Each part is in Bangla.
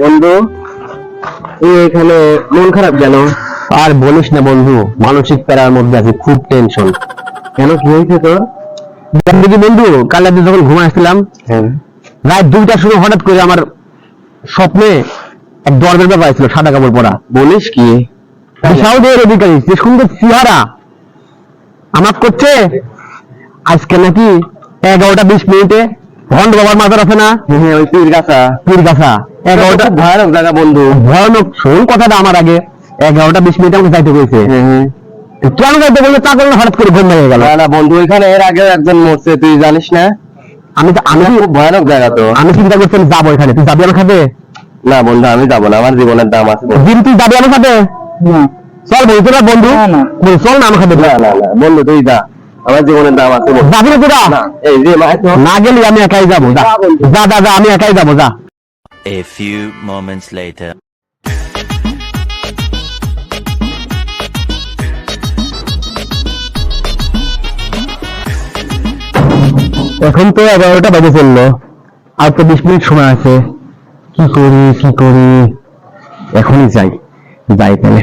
বন্ধু এখানে মন খারাপ কেন? আর বলিস না বন্ধু, মানসিক প্যারার মধ্যে আছি, খুব টেনশন। কেন, কি হয়েছে তোর? দেখি বন্ধু, কাল রাতে যখন ঘুমায় আসছিলাম, রাত 2টার সময় হঠাৎ করে আমার স্বপ্নে এক দরবের ব্যাপার ছিল, সাদা কাপড় পরা। বলিস কি? সাউদের অধিকারী, যে সুন্দর চেহারা আমার করছে আজকে নাকি 11টা 20 মিনিটে ভন্ড বাবার মাথার আছে না, ওই পীর গাছা 11টা, ভয়ানক জায়গা বন্ধু, ভয়ানক। শোন কথাটা আমার আগে, 11টা 20 মিনিটে আমাকে যাইতে হয়েছে। কেন যাইতে বললে তা করলে হঠাৎ করে ঘুম ভেঙে গেল। না বন্ধু, ওইখানে এর আগে একজন মরছে, তুই জানিস না? আমি খুব ভয়ানক জায়গা তো, আমি চিন্তা করছি যাবো এখানে। তুই যাবি আমার সাথে? না বন্ধু, আমি যাবো না, আমার জীবনের দাম আছে। দিন তুই যাবি আমার সাথে? চল বন্ধু, তোরা বন্ধু চল না আমার সাথে। না না না বন্ধু, তুই যা, আমার জীবনের দাম আছে। যাবি না তোরা? এই যে না গেলি আমি একাই যাবো। যা যা যা যা, আমি একাই যাবো, যা। A few moments later. এখন তো 11টা বাজে চললো, আর তো 20 মিনিট সময় আছে। কি করি এখনই যাই তাহলে।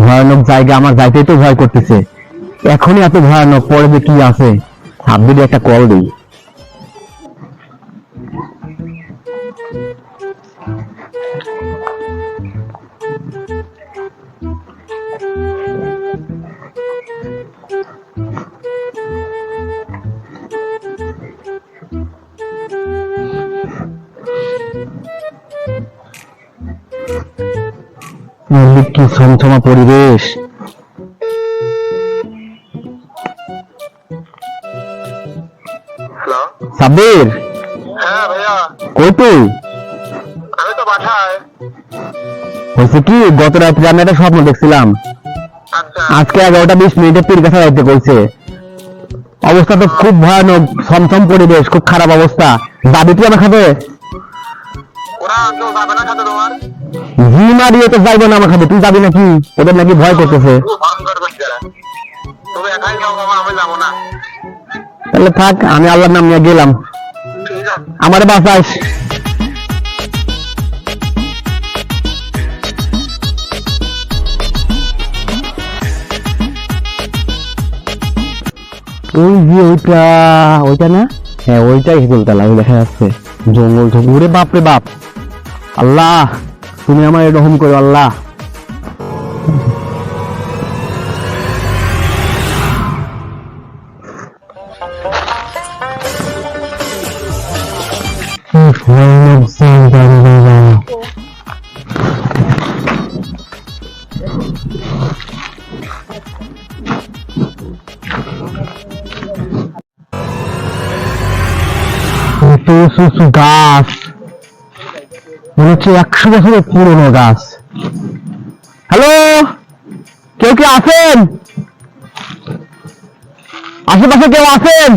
ভয়ানক জায়গা, আমার যাইতেই তো ভয় করতেছে। এখনই এত ভয়ানক, পরে যে কি আছে। সাবধানে একটা কল দিই। কি ছমছমা পরিবেশ। হ্যালো সাব্বির, হ্যাঁ ভাইয়া, কই তুই? আমি তো বাসায়। হয়েছে কি, গত রাত্রে আমি একটা স্বপ্ন দেখছিলাম। আচ্ছা, আজকে 11টা 20 মিনিটে পীর কাছে যাইতে বলছে। অবস্থা তো খুব ভয়ানক, ছমছম পরিবেশ, খুব খারাপ অবস্থা। যাবি তুই আমার খাতে? ওরা কেউ যাবে না খাতে তোমার? জি মারিয়ে তো যাইবো না আমার খাতে, তুই যাবি নাকি? ওদের নাকি ভয় করতেছে। খুব ভয়ঙ্কর করছে। তুমি একাই যাও বাবা, আমি যাবো না। তাহলে থাক, আমি আল্লাহর নাম নিয়ে গেলাম। ঠিক আছে, আমার বাসাস। ওই যে ওইটা না? হ্যাঁ ওইটাই হিজলতলা, ওই দেখা যাচ্ছে জঙ্গল ঘুরে। বাপরে বাপ, আল্লাহ তুমি আমার এরকম করো আল্লাহ। গাছ মনে হচ্ছে 100 বছরের পুরনো গাছ। হ্যালো, কেউ কি আছেন? আশেপাশে কেউ আছেন?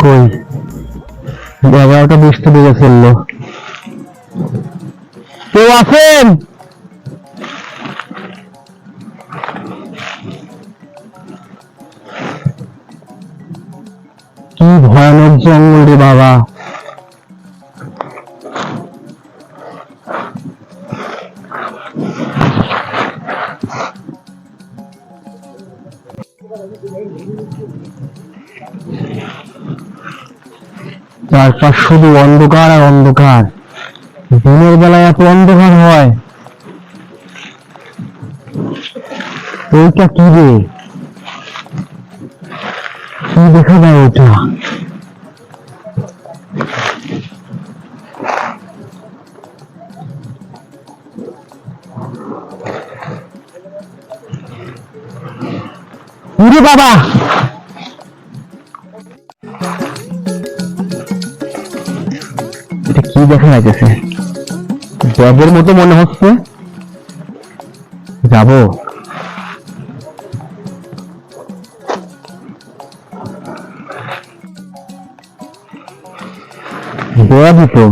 কই 11টা 20 বেজে ফেললো, কেউ আছেন? কি ভয়ানক জঙ্গল রে বাবা। চারপাশ শুধু অন্ধকার আর অন্ধকার। দিনের বেলায় এত অন্ধকার হয়? ওইটা কি রে, কি দেখা যায় ওটা? উরে বাবা, এটা কি দেখা যাচ্ছে? ব্যাগের মতো মনে হচ্ছে। যাবো? ব্যাগই তো।